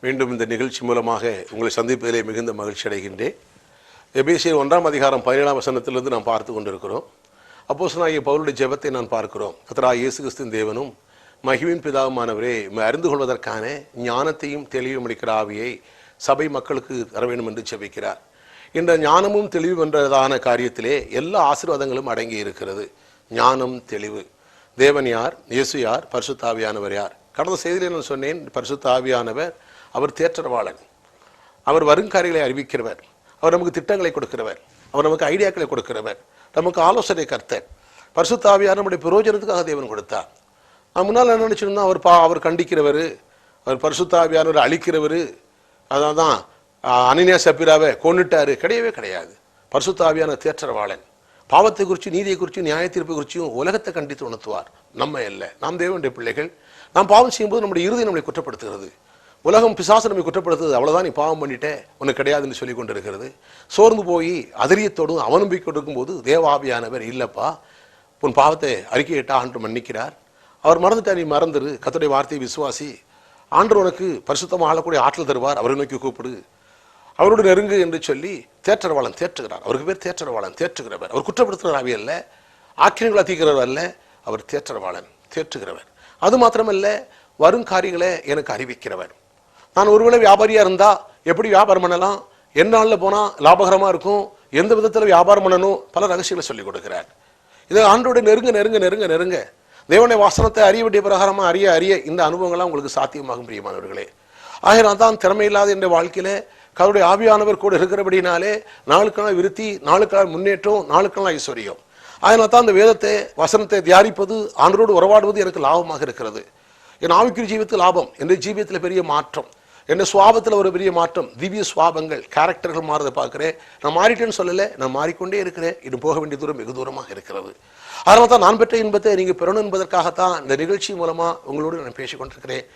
மீண்டும் இந்த நிகழ்ச்சி மூலமாக உங்களை சந்திப்பதிலே மிகுந்த மகிழ்ச்சி அடைகின்றேன். எபேசியர் 1ஆம் அதிகாரம் 17ஆம் வசனத்திலிருந்து நாம் பார்த்து கொண்டிருக்கிறோம். அப்போஸ்தலனாகிய பவுலுடைய ஜெபத்தை நான் பார்க்கிறோம். கர்த்தராகிய இயேசு கிறிஸ்துவின் தேவனும் மகிமையின் பிதாவுமானவரே, அறிந்து கொள்வதற்கான ஞானத்தையும் தெளிவும் அளிக்கிற ஆவியை சபை மக்களுக்கு தர வேண்டும் என்று ஜெபிக்கிறார். இந்த ஞானமும் தெளிவும் என்றதான காரியத்திலே எல்லா ஆசீர்வாதங்களும் அடங்கி இருக்கிறது. ஞானம், தெளிவு. தேவன் யார், இயேசு யார், பரிசுத்த ஆவியானவர் யார்? கடந்த செய்தியிலே நான் சொன்னேன், பரிசுத்த ஆவியானவர் அவர் தேற்றரவாளன், அவர் வருங்காரியங்களை அறிவிக்கிறவர், அவர் நமக்கு திட்டங்களை கொடுக்கிறவர், அவர் நமக்கு ஐடியாக்களை கொடுக்கிறவர், நமக்கு ஆலோசனை கர்த்தர். பரிசுத்த ஆவியார் நம்முடைய பிரயோஜனத்துக்காக தேவன் கொடுத்தார். நான் முன்னால் என்ன நினைச்சிருந்தோம், அவர் கண்டிக்கிறவர், அவர் பரிசுத்த ஆவியானவர் அழிக்கிறவர், அதான் தான் அனனியா சப்பீராவை கொன்னுட்டாரு. கிடையவே கிடையாது. பரிசுத்த ஆவியானவர் தேற்றரவாளன். பாவத்தை குறித்து, நீதியை குறித்து, நியாய தீர்ப்பை குறித்தும் உலகத்தை கண்டித்து உணர்த்துவார். நம்ம இல்லை, நாம் தேவனுடைய பிள்ளைகள். நாம் பாவம் செய்யும்போது நம்முடைய இறுதி நம்மளை குற்றப்படுத்துகிறது. உலகம் பிசாசு நம்மை குற்றப்படுத்துறது. அவ்வளோதான், நீ பாவம் பண்ணிட்டே, உனக்கு கிடையாதுன்னு சொல்லி கொண்டு இருக்கிறது. சோர்ந்து போய் அதரியத்தோடும் அவநம்பிக்கை இருக்கும்போது தேவாவியானவர் இல்லைப்பா, உன் பாவத்தை அறிக்கையிட்டா ஆண்டு மன்னிக்கிறார். அவர் மறந்துட்டா, நீ மறந்துரு, கர்த்தருடைய வார்த்தையை விசுவாசி, ஆண்டவர் உனக்கு பரிசுத்தமாக ஆளக்கூடிய ஆற்றல் தருவார், அவரை நோக்கி கூப்பிடு, அவரோடு நெருங்கு என்று சொல்லி தேற்றரவாளன் தேற்றுகிறார். அவருக்கு பேர் தேற்றரவாளன், தேற்றுகிறவர். அவர் குற்றப்படுத்துகிற ஆவி அல்ல, ஆக்கிரங்களை தீக்கிறவர் அல்ல, அவர் தேற்றரவாளன், தேற்றுகிறவர். அது மாத்திரமல்ல, வரும் காரியங்களை எனக்கு அறிவிக்கிறவர். நான் ஒருவேளை வியாபாரியா இருந்தா எப்படி வியாபாரம் பண்ணலாம், எந்த நாளில் போனா லாபகரமா இருக்கும், எந்த விதத்தில் வியாபாரம் பண்ணணும், பல ரகசியங்களை சொல்லிக் கொடுக்கிறார். இதை ஆண்டோட நெருங்க நெருங்க நெருங்க நெருங்க தேவனுடைய வாசனத்தை அறிய வேண்டிய பிரகாரமா அறிய அறிய இந்த அனுபவங்கள்லாம் உங்களுக்கு சாத்தியமாகும் பிரியமானவர்களே. ஆகையால் தான் திறமையில்லாத என்ற வாழ்க்கையில கர்த்தருடைய ஆவியானவர் கூட இருக்கிறபடினாலே நாளுக்கான விருத்தி, நாளுக்கான முன்னேற்றம், நாளுக்கான ஐஸ்வர்யம். அதனால தான் அந்த வேதத்தை வசனத்தை தியானிப்பது, ஆண்டரோடு உறவாடுவது எனக்கு லாபமாக இருக்கிறது. என் ஆவிக்குரிய ஜீவியத்தில் லாபம், என் ஜீவியத்தில் பெரிய மாற்றம், என் சுவாபத்தில் ஒரு பெரிய மாற்றம், திவ்ய சுவாபங்கள், கேரக்டர்கள் மாறதை பார்க்கிறேன். நான் மாறிட்டேன்னு சொல்லலை, நான் மாறிக்கொண்டே இருக்கிறேன். இது போக வேண்டிய தூரம் வெகு தூரமாக இருக்கிறது. அதனால தான் நான் பெற்ற இன்பத்தை நீங்கள் பெறணும் என்பதற்காகத்தான் இந்த நிகழ்ச்சி மூலமா உங்களோடு நான் பேசிக் கொண்டிருக்கிறேன்.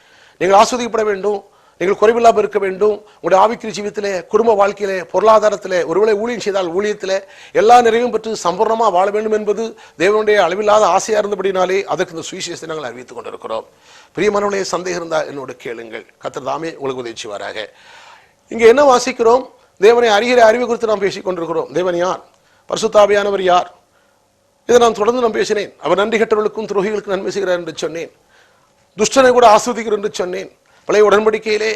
நீங்கள் ஆஸ்வதிக்கப்பட வேண்டும், நீங்கள் குறைவில்லாமல் இருக்க வேண்டும். உங்களுடைய ஆவிக்குரிய ஜீவியத்திலே, குடும்ப வாழ்க்கையிலே, பொருளாதாரத்திலே, ஒருவேளை ஊழியம் செய்தால் ஊழியத்திலே எல்லா நிறைவும் பெற்று சம்பூர்ணமாக வாழ வேண்டும் என்பது தேவனுடைய அளவில்லாத ஆசையா இருந்தபடினாலே அதற்கு இந்த சுவிசேஷத்தை நாங்கள் அறிவித்துக் கொண்டிருக்கிறோம். பிரியமானவர்களே, சந்தேகம் இருந்தால் என்னோட கேளுங்கள். கர்த்தர் தாமே உங்களுக்கு உதவி செய்வாராக. இங்கே என்ன வாசிக்கிறோம்? தேவனை அறிகிற அறிவு குறித்து நாம் பேசிக் கொண்டிருக்கிறோம். தேவன் யார், பரிசுத்த ஆவியானவர் யார், இதை நான் தொடர்ந்து நான் பேசினேன். அவர் நன்றி கெட்டவர்களுக்கும் துரோகிகளுக்கும் நன்மை செய்கிறார் என்று சொன்னேன். துஷ்டனை கூட ஆஸ்வதிக்கிறார் என்று சொன்னேன். பழைய உடன்படிக்கையிலே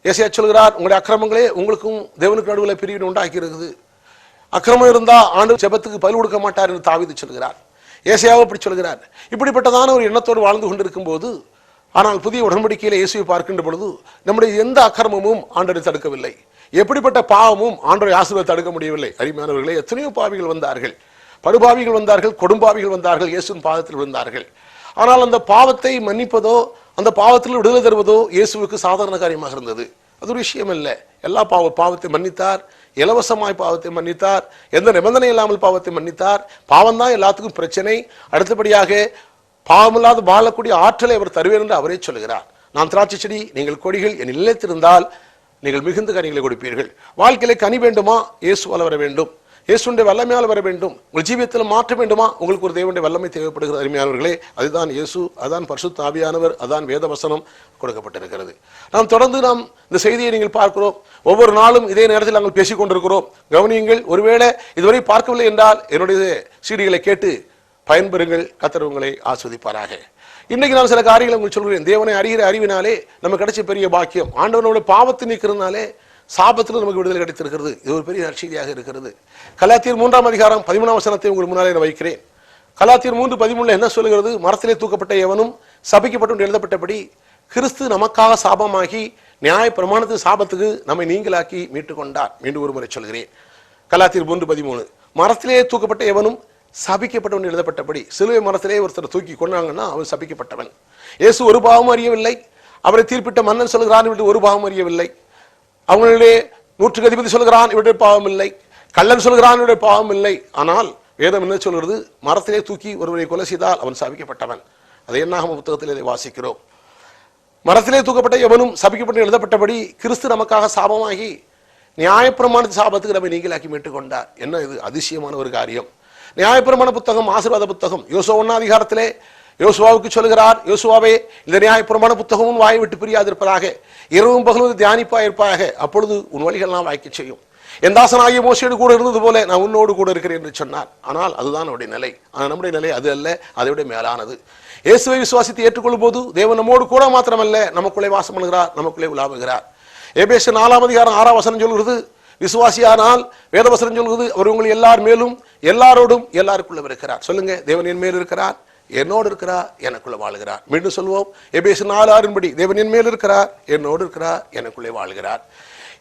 ஏசாயா சொல்கிறார், உங்களுடைய அக்கிரமங்களே உங்களுக்கும் தேவனுக்கு நடுவில் பிரிவினை உண்டாக்கி இருக்குது. அக்கிரமம் இருந்தா ஆண்டு ஜெபத்துக்கு பதில் கொடுக்க மாட்டார் என்று தாவீது சொல்கிறார். ஏசாயாவும் அப்படி சொல்கிறார். இப்படிப்பட்டதான ஒரு எண்ணத்தோடு வாழ்ந்து கொண்டிருக்கும் போது, ஆனால் புதிய உடன்படிக்கையில இயேசுவை பார்க்கின்ற பொழுது நம்முடைய எந்த அக்கிரமமும் ஆண்டவரை தடுக்கவில்லை, எப்படிப்பட்ட பாவமும் ஆண்டவரை ஆசீர்வாதத்தை தடுக்க முடியவில்லை. அருமையானவர்களே, எத்தனையோ பாவிகள் வந்தார்கள், படுபாவிகள் வந்தார்கள், கொடும்பாவிகள் வந்தார்கள், இயேசுவின் பாதத்தில் விழுந்தார்கள். ஆனால் அந்த பாவத்தை மன்னிப்பதோ, அந்த பாவத்தில் விடுதலை தருவதோ இயேசுவுக்கு சாதாரண காரியமாக இருந்தது. அது ஒரு விஷயம் இல்லை. எல்லா பாவத்தை மன்னித்தார், இலவசமாய் பாவத்தை மன்னித்தார், எந்த நிபந்தனை இல்லாமல் பாவத்தை மன்னித்தார். பாவம் தான் எல்லாத்துக்கும் பிரச்சனை. அடுத்தபடியாக பாவமில்லாத வாழக்கூடிய ஆற்றலை அவர் தருவேன் என்று அவரே சொல்கிறார். நான் திராட்சை செடி, நீங்கள் கொடிகள், என் நிலைத்திருந்தால் நீங்கள் மிகுந்த கனிகளை கொடுப்பீர்கள். வாழ்க்கையில கனி வேண்டுமா, இயேசுவால் வர வேண்டும், இயேசுடைய வல்லமையால் வர வேண்டும். உங்கள் ஜீவியத்தில் மாற்ற வேண்டுமா, உங்களுக்கு ஒரு தேவனுடைய வல்லமை தேவைப்படுகிறது. அருமையானவர்களே, அதுதான் இயேசு, அதுதான் பரிசுத்த ஆவியானவர், அதுதான் வேத வசனம் கொடுக்கப்பட்டிருக்கிறது. நாம் தொடர்ந்து இந்த செய்தியை நீங்கள் பார்க்கிறோம். ஒவ்வொரு நாளும் இதே நேரத்தில் நாங்கள் பேசிக் கொண்டிருக்கிறோம். கவனியுங்கள். ஒருவேளை இதுவரை பார்க்கவில்லை என்றால் என்னுடைய சீடிகளை கேட்டு பயன்பெறுங்கள். கர்த்தர் உங்களை ஆஸ்வதிப்பாராக. இன்னைக்கு நான் சில காரியங்களை உங்களுக்கு சொல்கிறேன். தேவனை அறிகிற அறிவினாலே நமக்கு கிடைச்ச பெரிய பாக்கியம். ஆண்டவனுடைய பாவத்தை நீக்கிறதுனாலே சாபத்தில் நமக்கு விடுதலை கிடைத்திருக்கிறது. இது ஒரு பெரிய நற்செய்தியாக இருக்கிறது. கலாத்தியர் 3ஆம் அதிகாரம் 13ஆம் வசனத்தை உங்களுக்கு முன்னாலே நான் வைக்கிறேன். கலாத்தியர் 3:13 என்ன சொல்லுகிறது? மரத்திலே தூக்கப்பட்ட எவனும் சபிக்கப்பட்டு எழுதப்பட்டபடி கிறிஸ்து நமக்காக சாபமாகி நியாய பிரமாணத்தின் சாபத்துக்கு நம்மை நீங்களாக்கி மீட்டுக் கொண்டார். மீண்டும் ஒரு முறை சொல்கிறேன். கலாத்தியர் 3:13 மரத்திலே தூக்கப்பட்ட எவனும் சபிக்கப்பட்டவன் எழுதப்பட்டபடி. சிலுவை மரத்திலே ஒருத்தர் தூக்கி கொண்டாங்கன்னா அவன் சபிக்கப்பட்டவன். இயேசு ஒரு பாவம் அறியவில்லை. அவரை தீர்ப்பிட்ட மன்னன் சொல்கிறான், இவருடைய ஒரு பாவம் அறியவில்லை. அவங்களிலே 100க்கு அதிபதி சொல்கிறான், இவருடைய பாவம் இல்லை. கள்ளன் சொல்கிறான், இவருடைய பாவம் இல்லை. ஆனால் வேதம் என்ன சொல்கிறது? மரத்திலே தூக்கி ஒருவரை கொலை செய்தால் அவன் சபிக்கப்பட்டவன். அதை என்னாகம புத்தகத்தில் இதை வாசிக்கிறோம். மரத்திலே தூக்கப்பட்ட எவனும் சபிக்கப்பட்டு எழுதப்பட்டபடி கிறிஸ்து நமக்காக சாபமாகி நியாயப்பிரமாணத்தின் சாபத்துக்கு நம்மை நீங்களாக்கி மீட்டுக் கொண்டார். என்ன இது அதிசயமான ஒரு காரியம்! நியாயப்பிரமாண புத்தகம், ஆசீர்வாத புத்தகம். யோசுவா 1ஆம் அதிகாரத்திலே யோசுவாவுக்கு சொல்கிறார், யோசுவாவே, இந்த நியாயப்பிரமாண புத்தகமும் வாயை விட்டு பிரியாதிருப்பதாக, இரவும் பகலும் தியானிப்பாய் இருப்பாயாக, அப்பொழுது உன் வழிகள்லாம் வாய்க்க செய்யும். என் தாசனாகிய மோசேயோடு கூட இருந்தது போல நான் உன்னோடு கூட இருக்கிறேன் என்று சொன்னார். ஆனால் அதுதான் அவருடைய நிலை. ஆனால் நம்முடைய நிலை அது அல்ல, அதை விட மேலானது. இயேசுவை விசுவாசித்து ஏற்றுக்கொள்ளும் போது தேவன் நம்மோடு கூட மாத்திரமல்ல, நமக்குள்ளே வாசம் பண்ணுகிறார், நமக்குள்ளே உலாவுகிறார். எபேசியர் 4:6 சொல்கிறது, விசுவாசியானால் வேதவசனம் சொல்கிறது, அவர் உங்களை எல்லார் மேலும் எல்லாரோடும் எல்லாருக்குள்ள இருக்கிறார். சொல்லுங்க, தேவன் என் மேல் இருக்கிறார், என்னோடு இருக்கிறார், எனக்குள்ள வாழ்கிறார். மீண்டும் சொல்வோம், எபேசியர் 4:6 தேவன் என் மேல் இருக்கிறார், என்னோடு இருக்கிறார், எனக்குள்ளே வாழ்கிறார்.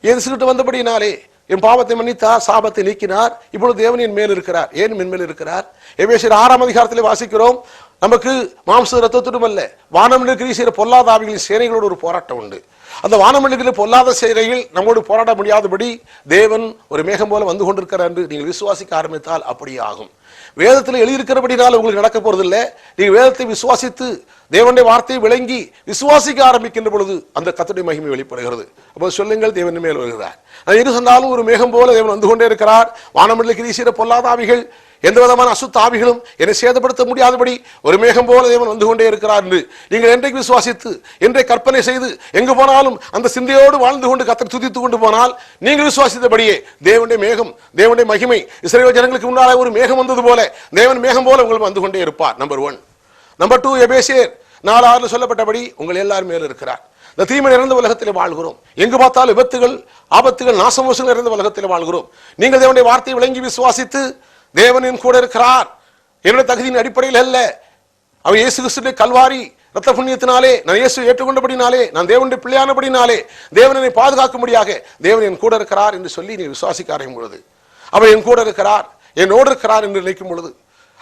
இயேசுகிட்ட வந்தபடினாலே என் பாவத்தை மன்னித்தார், சாபத்தை நீக்கினார். இப்பொழுது தேவன் என் மேல் இருக்கிறார். ஏன் என் மேல் இருக்கிறார்? எபேசியர் 6 வாசிக்கிறோம், நமக்கு மாம்ச ரத்தத்துடன் அல்ல, வானமண்டலத்தில் செய்கிற பொல்லாத ஆவிகளின் சேனைகளோடு ஒரு போராட்டம் உண்டு. அந்த வானமண்டலத்தில் பொல்லாத சேனைகள் நம்மோடு போராட முடியாதபடி தேவன் ஒரு மேகம் போல வந்து கொண்டிருக்கிறார் என்று நீங்கள் விசுவாசிக்க ஆரம்பித்தால் அப்படியே ஆகும். வேதத்தில் எழுதியிருக்கிறபடினால் உங்களுக்கு நடக்க போறதில்லை. நீங்க வேதத்தை விசுவாசித்து தேவனுடைய வார்த்தையை விளங்கி விசுவாசிக்க ஆரம்பிக்கின்ற பொழுது அந்த கர்த்தருடைய மகிமை வெளிப்படுகிறது. அப்போ சொல்லுங்கள், தேவன் மேல் வருகிறார். அது எது சொன்னாலும் ஒரு மேகம் போல தேவன் வந்து கொண்டே இருக்கிறார். வானமண்டலத்தில் வீசுகிற பொல்லாத ஆவிகள், எந்த விதமான அசுத்த ஆவிகளும் என்னை சேதப்படுத்த முடியாதபடி ஒரு மேகம் போல தேவன் வந்து கொண்டே இருக்கிறார் என்று நீங்கள் என்றைக்கு விசுவாசித்து என்றைக்கு கற்பனை செய்து எங்கு போனாலும் அந்த சிந்தையோடு வாழ்ந்து கொண்டு கர்த்தரை துதித்துக் கொண்டு போனால், நீங்கள் விசுவாசித்தபடியே தேவனுடைய மேகம், தேவனுடைய மகிமை இஸ்ரவேல் ஜனங்களுக்கு முன்னாலே ஒரு மேகம் வந்தது போல தேவன் மேகம் போல உங்களுக்கு வந்து கொண்டே இருப்பார். நம்பர் 1. நம்பர் 2, எபேசியர் 4:6 சொல்லப்பட்டபடி உங்கள் எல்லாரும் மேல் இருக்கிறார். இந்த தீமை நிறைந்த உலகத்தில் வாழ்கிறோம். எங்கு பார்த்தால் விபத்துகள், ஆபத்துகள், நாசமோசங்கள் நிறைந்த உலகத்தில் வாழ்கிறோம். நீங்கள் தேவனுடைய வார்த்தையை விளங்கி விசுவாசித்து தேவனின் கூட இருக்கிறார், என்னுடைய தகுதியின் அடிப்படையில் அல்ல, அவர் இயேசு கிறிஸ்துவின் கல்வாரி ரத்த புண்ணியத்தினாலே நான் இயேசு ஏற்றுக்கொண்டபடினாலே, நான் தேவனுடைய பிள்ளையானபடினாலே தேவனை பாதுகாக்கும்படியாக தேவன் என் கூட இருக்கிறார் என்று சொல்லி நீ விசுவாசிக்க ஆரம்பிக்கும் பொழுது, அவர் என் கூட இருக்கிறார், என்னோடு இருக்கிறார் என்று நினைக்கும் பொழுது,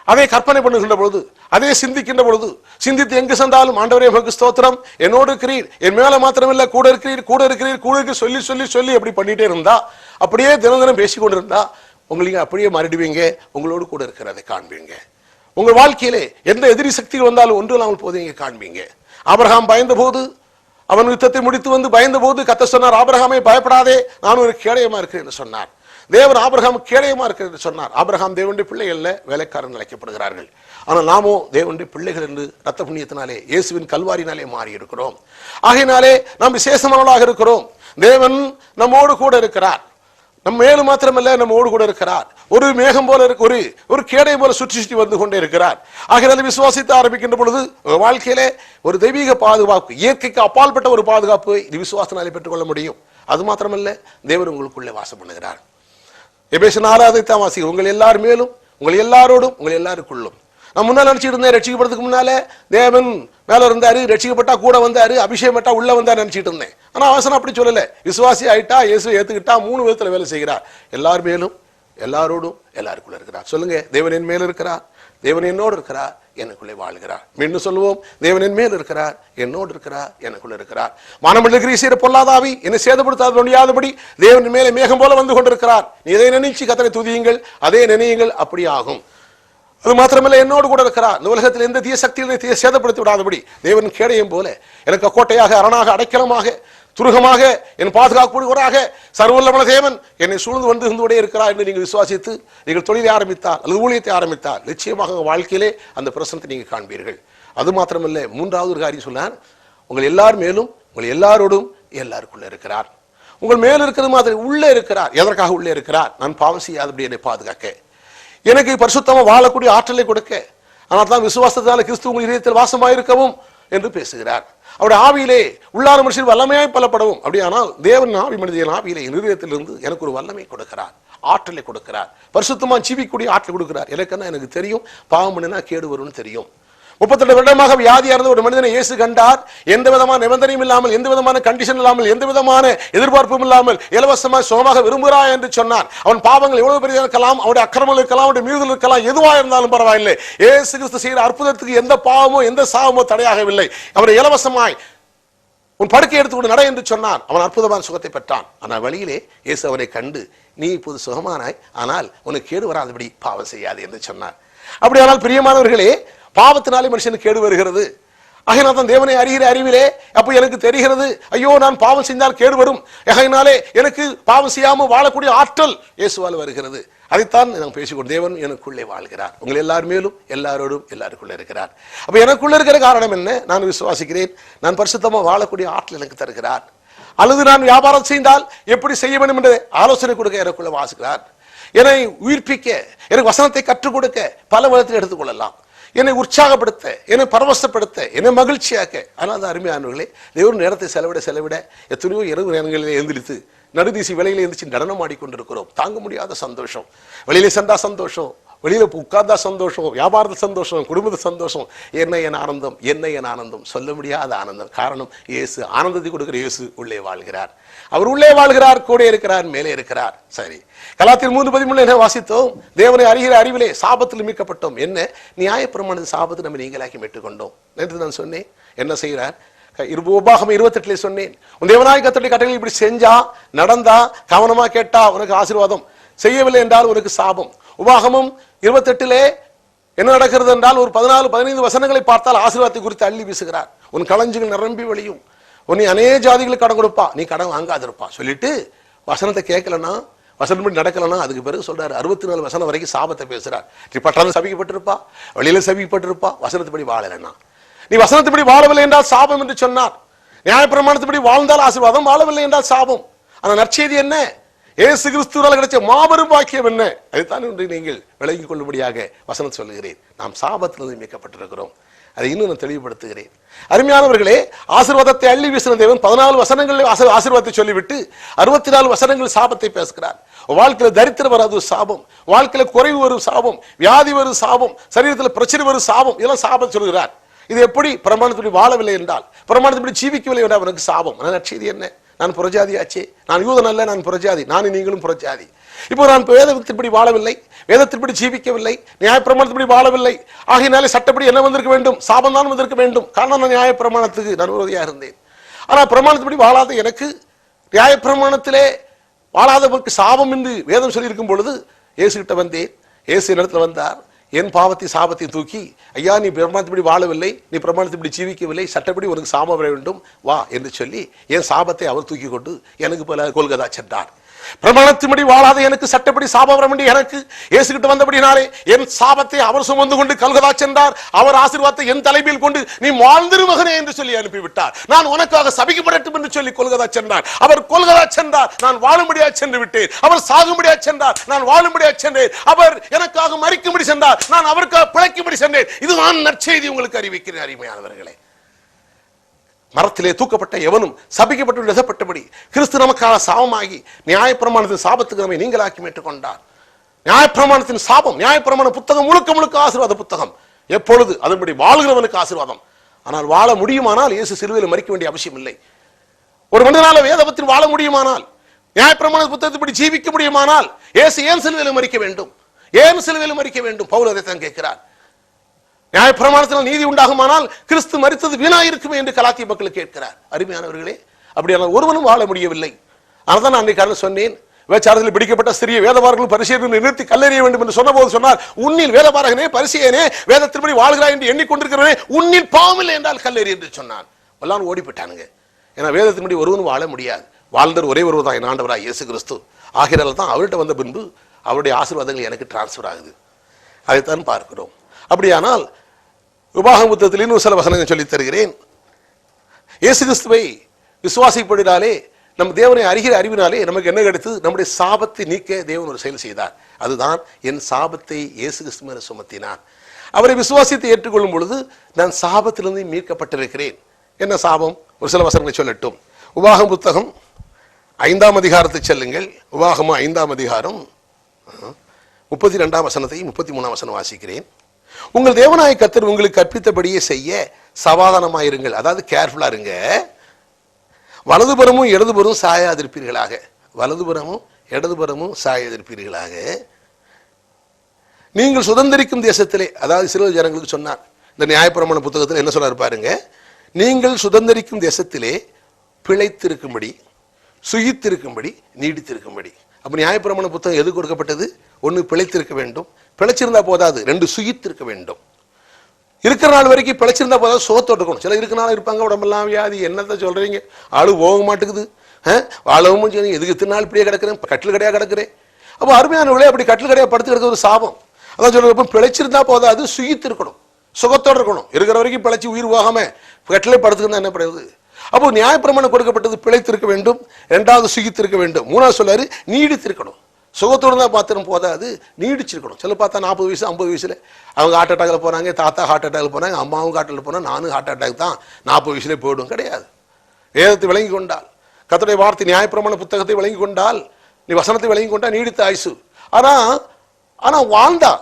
அதை கற்பனை பண்ணுகின்ற பொழுது, அதை சிந்திக்கின்ற பொழுது, சிந்தித்து எங்கு சென்றாலும் ஆண்டவரே உமக்கு ஸ்தோத்திரம், என்னோடு இருக்கிறீர், என் மேல மாத்திரமில்லை கூட இருக்கிறீர், கூட இருக்கிறீர், கூட இருக்க சொல்லி சொல்லி சொல்லி அப்படி பண்ணிட்டே இருந்தா, அப்படியே தினம் தினம் பேசிக்கொண்டிருந்தா உங்களுக்கு அப்படியே மாறிடுவீங்க. உங்களோடு கூட இருக்கிறதை காண்பீங்க. உங்கள் வாழ்க்கையிலே எந்த எதிரி சக்திகள் வந்தாலும் ஒன்று இல்லாமல் போதீங்க காண்பீங்க. ஆபிரகாம் பயந்த போது, அவன் யுத்தத்தை முடித்து வந்து பயந்த போது கர்த்தர் சொன்னார், ஆபிரகாமே பயப்படாதே, நான் ஒரு கேடயமா இருக்கிறேன் என்று சொன்னார். தேவன் ஆபிரகாம் கேடயமா இருக்கிறேன் என்று சொன்னார். ஆபிரகாம் தேவனுடைய பிள்ளைகள் அல்ல, வேலைக்காரன் அழைக்கப்படுகிறார்கள். ஆனால் நாமோ தேவனுடைய பிள்ளைகள் என்று ரத்த புண்ணியத்தினாலே இயேசுவின் கல்வாரினாலே மாறி இருக்கிறோம். ஆகையினாலே நாம் விசேஷமானவர்களாக இருக்கிறோம். தேவன் நம்மோடு கூட இருக்கிறார். நம்ம மேலும் மாத்திரமல்ல, நம்மோடு கூட இருக்கிறார். ஒரு மேகம் போல ஒரு கேடை போல சுற்றி சுற்றி வந்து கொண்டே இருக்கிறார். ஆகையால் விசுவாசித்து ஆரம்பிக்கின்ற பொழுது வாழ்க்கையிலே ஒரு தெய்வீக பாதுகாப்பு, இயற்கைக்கு அப்பால்பட்ட ஒரு பாதுகாப்பு இது விசுவாசனாலே பெற்றுக்கொள்ள முடியும். அது மாத்திரமல்ல, தேவன் உங்களுக்குள்ளே வாசம் பண்ணுகிறார். எபேசியர் 4 வாசிக்கிறோம், உங்கள் எல்லார் மேலும், உங்கள் எல்லாரோடும், உங்கள் எல்லாருக்குள்ளும். நான் முன்னாள் நினைச்சிட்டு இருந்தேன், ரட்சிக்கப்படுறதுக்கு முன்னாலே தேவன் மேல இருந்தாரு, ரட்சிக்கப்பட்டா கூட வந்தாரு, அபிஷேகம் பட்டா உள்ள வந்தாரு நினைச்சிட்டு இருந்தேன். ஆனா அவசரம் அப்படி சொல்லல. விசுவாசி ஆயிட்டா, இயேசு ஏத்துக்கிட்டா 3 விதத்துல வேலை செய்கிறார். எல்லார் மேலும், எல்லாரோடும், எல்லாருக்குள்ள இருக்கிறார். சொல்லுங்க, தேவன் என் மேல் இருக்கிறார், தேவன் என்னோடு இருக்கிறார், எனக்குள்ளே வாழ்கிறார். மீண்டும் சொல்லுவோம், தேவன் என் மேல் இருக்கிறார், என்னோடு இருக்கிறார், எனக்குள்ள இருக்கிறார். வானமண்டலத்தில் செய்கிற பொல்லாதாவி என்னை சேதப்படுத்தாத முடியாதபடி தேவன் மேலே மேகம் போல வந்து கொண்டிருக்கிறார். நீ எதை நினைச்சு கர்த்தரை துதியுங்கள், அதே நினையுங்கள், அப்படி ஆகும். அது மாத்திரமல்ல, என்னோடு கூட இருக்கிறார். இந்த உலகத்தில் எந்த தீய சக்திகளை சேதப்படுத்தி விடாதபடி தேவன் கேடயம் போல எனக்கு கோட்டையாக, அரணாக, அடைக்கலமாக, துருகமாக, என் பாதுகாப்புவராக சர்வவல்லமையுள்ள தேவன் என்னை சூழ்ந்து வந்து கொண்டே இருக்கிறார் என்று நீங்கள் விசுவாசித்து நீங்கள் தொழிலை ஆரம்பித்தால் அல்லது ஊழியத்தை ஆரம்பித்தால் நிச்சயமாக வாழ்க்கையிலே அந்த பிரசனத்தை நீங்கள் காண்பீர்கள். அது மாத்திரமல்ல, 3வது ஒரு காரியம் சொன்னார், உங்கள் எல்லார் மேலும், உங்கள் எல்லாரோடும், எல்லாருக்குள்ள இருக்கிறார். உங்கள் மேல் இருக்கிறது மாதிரி உள்ளே இருக்கிறார். எதற்காக உள்ளே இருக்கிறார்? நான் பாவம் செய்யாதபடி என்னை பாதுகாக்க, எனக்கு பரிசுத்தமா வாழக்கூடிய ஆற்றலை கொடுக்க, ஆனால் தான் விசுவாசத்தால் கிறிஸ்து உங்கள் இதயத்தில் வாசமாயிருக்கவும் என்று பேசுகிறார். அவருடைய ஆவியிலே உள்ளான மனுஷன் வல்லமையாய் பலப்படவும். அப்படியானால் தேவன் ஆவி மனிதன் ஆவியிலே இருதயத்திலிருந்து எனக்கு ஒரு வல்லமை கொடுக்கிறார், ஆற்றலை கொடுக்கிறார், பரிசுத்தமா ஜீவிக்கூடிய ஆற்றலை கொடுக்கிறார். எனக்கு தெரியும் பாவம் பண்ணினா கேடு வரும்னு தெரியும். 38 வருடமாக வியாதியா இருந்த ஒரு மனிதனை இயேசு கண்டார். எந்த விதமான நிபந்தனையும் இல்லாமல், எந்த விதமான கண்டிஷன் இல்லாமல், எந்த விதமான எதிர்பார்ப்பும் இல்லாமல் இலவசமாக சுகமாக விரும்புகிறாய் என்று சொன்னார். அவன் பாவங்கள் எவ்வளவு பெரிய இருக்கலாம், அவனுடைய அக்கிரமங்கள் இருக்கலாம், அவனுடைய மீறுதல் இருக்கலாம், எதுவா இருந்தாலும் பரவாயில்லை. இயேசு கிறிஸ்து செய்கிற அற்புதத்துக்கு எந்த பாவமோ எந்த சாவமோ தடையாகவில்லை. அவனை இலவசமாய் உன் படுக்கை எடுத்துக்கொண்டு நட என்று சொன்னான். அவன் அற்புதமான சுகத்தை பெற்றான். ஆனால் வழியிலே இயேசு அவனை கண்டு, நீ இப்போது சுகமானாய், ஆனால் உனக்கு கேடு வராதபடி பாவம் செய்யாது என்று சொன்னார். அப்படியானால் பிரியமானவர்களே, பாவத்தினாலே மனுஷனுக்கு கேடு வருகிறது. ஆகையினால் தான் தேவனை அறிகிற அறிவிலே அப்போ எனக்கு தெரிகிறது, ஐயோ நான் பாவம் செஞ்சால் கேடு வரும், ஆகையினாலே எனக்கு பாவம் செய்யாமல் வாழக்கூடிய ஆற்றல் இயேசுவால் வருகிறது. அதைத்தான் நான் பேசிக்கொண்டு தேவன் எனக்குள்ளே வாழ்கிறார். உங்கள் எல்லார் மேலும் எல்லாரோடும் எல்லாருக்குள்ளே இருக்கிறார். அப்ப எனக்குள்ள இருக்கிற காரணம் என்ன? நான் விசுவாசிக்கிறேன், நான் பரிசுத்தமா வாழக்கூடிய ஆற்றல் எனக்கு தருகிறார். அல்லது நான் வியாபாரம் செய்தால் எப்படி செய்ய வேண்டும் என்று ஆலோசனை கொடுக்க எனக்குள்ள வாசிக்கிறார். என்னை உயிர்ப்பிக்க, எனக்கு வசனத்தை கற்றுக் கொடுக்க பல விதத்தில் எடுத்துக்கொள்ளலாம். என்னை உற்சாகப்படுத்த, என்னை பரவசப்படுத்த, என்னை மகிழ்ச்சியாக்க. ஆனால் அது அருமையானவர்களே, தேவன் நேரத்தை செலவிட எத்தனையோ இரவு நேரங்களில் எழுந்திரித்து நடுதீசி வேலையில எழுந்திரிச்சு நடனம் ஆடிக்கொண்டிருக்கிறோம். தாங்க முடியாத சந்தோஷம். வெளியில சென்றா சந்தோஷம், வெளியில உட்கார்ந்தா சந்தோஷம், வியாபாரத்தில் சந்தோஷம், குடும்பத்தில் சந்தோஷம். என்ன என் ஆனந்தம், சொல்ல முடியாத ஆனந்தம். காரணம், இயேசு ஆனந்தத்தை கொடுக்கிற இயேசு உள்ளே வாழ்கிறார். அவர் உள்ளே வாழ்கிறார், கூட இருக்கிறார், மேலே இருக்கிறார். சரி, கலாத்தியர் 3:13 என்ன வாசித்தோம்? தேவனை அறிகிற அறிவிலே சாபத்தில் மீட்கப்பட்டோம். என்ன நியாயப்பிரமாண சாபத்தை நம்ம நீங்களாக்கி மீட்டுக்கொண்டோம் என்று நான் சொன்னேன். என்ன செய்கிறார்? உபாகமம் 28 சொன்னேன், உன் தேவனாய கர்த்தருடைய கட்டளைகள் இப்படி செஞ்சா, நடந்தா, கவனமா கேட்டா உனக்கு ஆசீர்வாதம், செய்யவில்லை என்றால் உனக்கு சாபம். உபாகமம் 28 என்ன நடக்கிறது என்றால், ஒரு 14-15 வசனங்களை பார்த்தால் ஆசீர்வாதத்தை குறித்து அள்ளி வீசுகிறார். உன் களஞ்சிகள் நிரம்பி வழியும், உன்னை அநேக ஜாதிகளுக்கு கடன் கொடுப்பா, நீ கடன் வாங்காதிருப்பா சொல்லிட்டு வசனத்தை கேட்கலன்னா, வசனப்படி நடக்கலன்னா அதுக்கு பிறகு சொல்றாரு 64 வசனம் வரைக்கும் சாபத்தை பேசுறார். நீ பட்டணம் சபிக்கப்பட்டிருப்பா, வெளியில சபிக்கப்பட்டிருப்பா, வசனத்துப்படி வாழலன்னா. நீ வசனத்துப்படி வாழவில்லை என்றால் சாபம் என்று சொன்னார். நியாயப்பிரமாணத்துப்படி வாழ்ந்தால் ஆசீர்வாதம், வாழவில்லை என்றால் சாபம். அந்த நற்செய்தி என்ன? இயேசு கிறிஸ்துவால் கிடைச்ச மாபெரும் பாக்கியம் என்ன? அதைத்தான் இன்று நீங்கள் விளங்கிக் கொள்ளும்படியாக வசனம் சொல்லுகிறேன். நாம் சாபத்திலிருந்து மீட்கப்பட்டிருக்கிறோம். அதை இன்னும் நான் தெளிவுபடுத்துகிறேன். அருமையானவர்களே, ஆசீர்வாதத்தை அள்ளி வீசின தேவன் 14 வசனங்களில் ஆசீர்வாதத்தை சொல்லிவிட்டு 64 வசனங்கள் சாபத்தை பேசுகிறார். வாழ்க்கையில தரித்திரம் வராது சாபம், வாழ்க்கையில குறைவு வரும் சாபம், வியாதி வரும் சாபம், சரீரத்தில் பிரச்சனை வரும் சாபம், இதெல்லாம் சாபம் சொல்கிறார். இது எப்படி? பிரமாணத்துப்படி வாழவில்லை என்றால், பிரமாணத்துப்படி ஜீவிக்கவில்லை என்றால் அவனுக்கு சாபம். நற்செய்தி என்ன? நான் புறஜாதியாச்சே, நான் யூதன் அல்ல, நான் புறஜாதி, நான் நீங்களும் புறஜாதி. இப்போ நான் வேதத்தின்படி வாழவில்லை, வேதத்தின்படி ஜீவிக்கவில்லை, நியாயப்பிரமாணத்தின்படி வாழவில்லை, ஆகையினாலே சட்டப்படி என்ன வந்திருக்க வேண்டும்? சாபம் தான் வந்திருக்க வேண்டும். காரணம், நான் நியாயப்பிரமாணத்துக்கு நான் விரோதியாக இருந்தேன். ஆனால் பிரமாணத்தின்படி வாழாத எனக்கு, நியாயப்பிரமாணத்திலே வாழாதவருக்கு சாபம் என்று வேதம் சொல்லியிருக்கும் பொழுது இயேசு கிட்ட வந்தேன். இயேசு இடத்துல வந்தார். என் பாவத்தை சாபத்தை தூக்கி, ஐயா நீ பிரமாணத்தின்படி வாழவில்லை, நீ பிரமாணத்தின்படி ஜீவிக்கவில்லை, சட்டப்படி உனக்கு சாபம் வர வேண்டும், வா என்று சொல்லி என் சாபத்தை அவர் தூக்கி கொண்டு எனக்கு பல கொல்கதா சென்றார். பிரமாணத்தின்படி வாழாத எனக்கு சட்டப்படி சாபம் வர வேண்டிய எனக்கு இயேசு கிட்ட வந்தபடினாலே என் சாபத்தை அவர் சுமந்து கொண்டு கல்கதா சென்றார். அவர் ஆசீர்வாதத்தை என் தலைமையில் கொண்டு நீ வாழ்ந்திரு மகனே என்று சொல்லி அனுப்பிவிட்டார். நான் உனக்காக சபிக்கப்படட்டும் என்று சொல்லி கொல்கதா சென்றார். அவர் கொல்கதா சென்றார், நான் வாழும்படியா சென்று விட்டேன். அவர் சாகும்படியா சென்றார், நான் வாழும்படியா சென்றேன். அவர் எனக்காக மரிக்கும்படி சென்றார், நான் அவருக்காக பிழைக்கும்படி சென்றேன். இதுதான் நற்செய்தி உங்களுக்கு அறிவிக்கிறேன். அருமையானவர்களே, மரத்திலே தூக்கப்பட்ட எவனும் சபிக்கப்பட்டு எழுதப்பட்டபடி கிறிஸ்து நமக்காக சாபமாகி நியாயப்பிரமாணத்தின் சாபத்துக்கு நம்மை நீங்களாக்கி மீட்டுக் கொண்டார். நியாயப்பிரமாணத்தின் சாபம், நியாயப்பிரமாண புத்தகம் முழுக்க ஆசீர்வாத புத்தகம். எப்பொழுது அதன்படி வாழ்கிறவனுக்கு ஆசீர்வாதம். ஆனால் வாழ முடியுமானால் இயேசு சிலுவையில் மரிக்க வேண்டிய அவசியம் இல்லை. ஒரு மனிதனால வேதத்தில் வாழ முடியுமானால், நியாயப்பிரமாண புத்தகத்தை ஜீவிக்க முடியுமானால் இயேசு ஏன் சிலுவையில் மரிக்க வேண்டும்? ஏன் சிலுவையில் மரிக்க வேண்டும்? பவுல் அதைத்தான் கேட்கிறார். நியாயப்பிரமாணத்தில் நீதி உண்டாகுமானால் கிறிஸ்து மரித்தது வீணாயிருக்குமே என்று கலாத்திய மக்களுக்கு கேட்கிறார். அருமையானவர்களே, அப்படியானால் ஒருவனும் வாழ முடியவில்லை. அதனால்தான் நான் அன்றைக்கு சொன்னேன், விபச்சாரத்தில் பிடிக்கப்பட்ட சிறிய வேதபாரர்கள் பரிசேயரை நிறுத்தி கல்லெறிய வேண்டும் என்று சொன்னபோது சொன்னார், உன்னில் வேதபாரகனே பரிசேயனே வேதத்தின்படி வாழ்கிறாய் என்று எண்ணிக்கொண்டிருக்கிறவனே உன்னில் பாவமில்லை என்றால் கல்லெறி என்று சொன்னான். எல்லாம் ஓடிப்பட்டானுங்க. ஏன்னா வேதத்தின்படி ஒருவனும் வாழ முடியாது. வாழ்ந்தர் ஒரே ஒருவர் தான், ஆண்டவராய் இயேசு கிறிஸ்து. ஆகிறால் தான் அவர்கிட்ட வந்த பின்பு அவருடைய ஆசீர்வாதங்கள் எனக்கு டிரான்ஸ்பர் ஆகுது. அதைத்தான் பார்க்கிறோம். அப்படியானால் உபாகம புத்தகத்தில் இன்னும் சில வசனங்கள் சொல்லித் தருகிறேன். இயேசு கிறிஸ்துவை விசுவாசிப்பதினாலே, நம் தேவனை அறிகிற அறிவினாலே நமக்கு என்ன கிடைத்தது? நம்முடைய சாபத்தை நீக்க தேவன் ஒரு செயல் செய்தார். அதுதான் என் சாபத்தை இயேசு கிறிஸ்து மேல் சுமத்தினார். அவரை விசுவாசித்து ஏற்றுக்கொள்ளும் பொழுது நான் சாபத்திலிருந்து மீட்கப்பட்டிருக்கிறேன். என்ன சாபம்? ஒரு சில வசனங்களை சொல்லட்டும். உபாகம புத்தகம் 5ஆம் அதிகாரத்தை செல்லுங்கள். உபாகமம் 5ஆம் அதிகாரம் 32ஆம் வசனத்தையும் 33ஆம் வசனம் வாசிக்கிறேன். உங்கள் தேவனாய கர்த்தர் உங்களுக்கு கற்பித்தபடியே செய்ய சமாதானமாயிருங்கள். அதாவது கேர்ஃபுல்லா இருங்க. வலதுபுறமும் இடதுபுறமும் சாயாதிருப்பீர்களாக. வலதுபுறமும் இடதுபுறமும் சாயாதிருப்பீர்களாக. நீங்கள் சுதந்திரிக்கும் தேசத்திலே, அதாவது இஸ்ரவேல் ஜனங்களுக்கு சொன்னார். இந்த நியாயப்பிரமாண புத்தகத்தில் என்ன சொன்னார் பாருங்க, நீங்கள் சுதந்திரிக்கும் தேசத்திலே பிழைத்திருக்கும்படி, சுயித்திருக்கும்படி, நீடித்திருக்கும்படி. அப்ப நியாயப்பிரமாண புத்தகம் எது கொடுக்கப்பட்டது? ஒன்று பிழைத்திருக்க வேண்டும், பிழைச்சிருந்தா போதாது, 2 சுயித்திருக்க வேண்டும். இருக்கிற நாள் வரைக்கும் பிழைச்சிருந்தா போதாது, சுகத்தோடு இருக்கணும். சில இருக்கிற நாள் இருப்பாங்க, உடம்பெல்லாம் வியாதி, என்னத்தை சொல்றீங்க, ஆளு போக மாட்டேங்குது, வாழவும் எதுக்கு இத்தனை நாள் இப்படியே கிடக்கிறேன், கட்டில் கடையா கிடக்கிறேன், அப்போ அருமையானவர்களே, அப்படி கட்டில் கடையாக படுத்துக்கிறது ஒரு சாபம். அதான் சொல்ல, பிழைச்சிருந்தா போதாது, சுகித்து இருக்கணும், சுகத்தோடு இருக்கணும். இருக்கிற வரைக்கும் பிழைச்சி உயிர் போகாம கட்டிலே படுத்துக்கிறதா என்ன பண்ணுறது? அப்போ நியாயப்பிரமாணம் கொடுக்கப்பட்டது பிழைத்திருக்க வேண்டும், இரண்டாவது சுகித்திருக்க வேண்டும், மூணாவது சொல்லாரு நீடித்திருக்கணும். சுகத்தோடு தான் பார்த்துடும் போதாது, நீடிச்சிருக்கணும். சில பார்த்தா 40 வயசு 50 வயசுல அவங்க ஹார்ட் அட்டாக்ல போனாங்க, தாத்தா ஹார்ட் அட்டாக்ல போனாங்க, அம்மாவும் ஹார்ட் அட்டாக்ல போனால் நானும் ஹார்ட் அட்டாக் தான் 40 வயசுலேயே போயிடும். கிடையாது. வேதத்தை விளங்கி கொண்டால், கர்த்தருடைய வார்த்தை நியாயப்பிரமாண புத்தகத்தை விளங்கி கொண்டால், நீ வசனத்தை விளங்கி கொண்டா நீடித்த ஆயுசு. ஆனா வாழ்ந்தா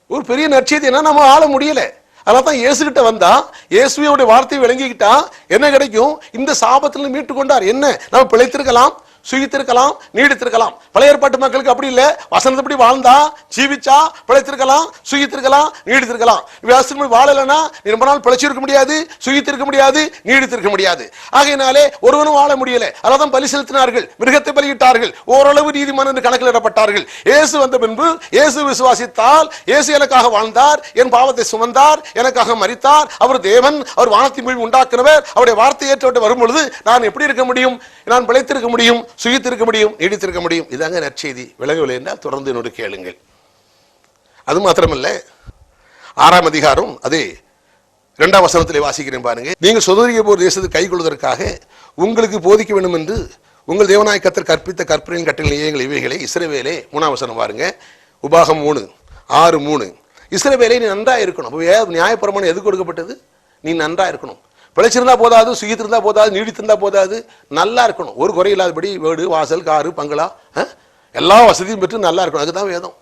ஒரு பெரிய நற்செய்தி என்ன, நம்ம வாழ முடியல. அதனால தான் இயேசுகிட்ட வந்தா, இயேசுவோட வார்த்தையை விளங்கிக்கிட்டா என்ன கிடைக்கும்? இந்த சாபத்திலிருந்து மீட்டு கொண்டார். என்ன, நம்ம பிழைத்திருக்கலாம், சுகித்திருக்கலாம், நீடித்திருக்கலாம். பழைய ஏற்பாட்டு மக்களுக்கு அப்படி இல்லை. வசனத்தப்படி வாழ்ந்தா, ஜீவிச்சா பிழைத்திருக்கலாம், சுகித்திருக்கலாம், நீடித்திருக்கலாம். விவசாயம் வாழலைன்னா நீ ரொம்ப நாள் பிழைச்சிருக்க முடியாது, சுகித்திருக்க முடியாது, நீடித்திருக்க முடியாது. ஆகையினாலே ஒருவனும் வாழ முடியல. அதான் பலி செலுத்தினார்கள், மிருகத்தை பலியிட்டார்கள், ஓரளவு நீதிமான் என்று கணக்கிலிடப்பட்டார்கள். இயேசு வந்த பின்பு இயேசு விசுவாசித்தால், இயேசு எனக்காக வாழ்ந்தார், என் பாவத்தை சுமந்தார், எனக்காக மரித்தார், அவர் தேவன், அவர் வானத்தின் மீது உண்டாக்குனவர், அவருடைய வார்த்தை ஏற்றவிட்டு வரும் பொழுது நான் எப்படி இருக்க முடியும்? நான் பிழைத்திருக்க முடியும், சுகித்திருக்க முடியும், நீடித்திருக்க முடியும். இதாங்க நற்செய்தி. விளங்கவில்லை என்றால் தொடர்ந்து என்னோடு கேளுங்கள். அது மாத்திரமல்ல, 6ஆம் அதிகாரம் அதே 2ஆம் வசனத்திலே வாசிக்கிறேன் பாருங்க. நீங்கள் சுதந்திரிக்க போர் தேசத்தை கை கொள்வதற்காக உங்களுக்கு போதிக்க வேண்டும் என்று உங்கள் தேவனாய கர்த்தர் கற்பித்த கற்பனையின் கட்டளை நியமங்கள் இவைகளை இஸ்ரவேலே. 3ஆம் வசனம் பாருங்க, உபாகம் 3:6-3. இஸ்ரவேலே நீ நன்றா இருக்கணும். நியாயப்பிரமாணம் எது கொடுக்கப்பட்டது? நீ நன்றா இருக்கணும். பிழைச்சிருந்தா போதாது, சுகித்திருந்தா போதாது, நீடித்திருந்தா போதாது, நல்லா இருக்கணும். ஒரு குறை இல்லாதபடி வீடு, வாசல், காரு, பங்களா, எல்லா வசதியும் பெற்று நல்லா இருக்கணும். அதுதான் வேதம்.